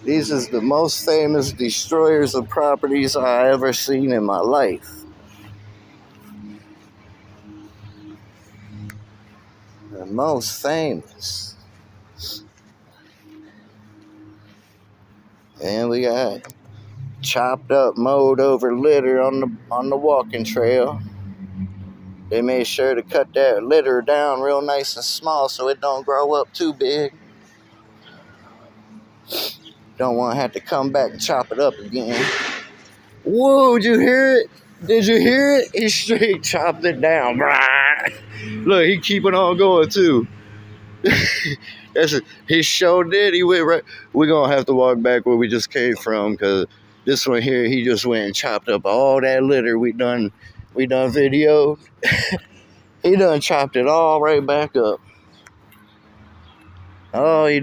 These is the most famous destroyers of properties I ever seen in my life. The most famous. And we got chopped up, mowed over litter on the walking trail. They made sure to cut that litter down real nice and small so it don't grow up too big. Don't want to have to come back and chop it up again. Whoa, did you hear it? Did you hear it? He straight chopped it down. Look, he keeping on going too. He sure did. He went right. We're gonna have to walk back where we just came from, because this one here, he just went and chopped up all that litter we done videoed. He done chopped it all right back up. Oh, he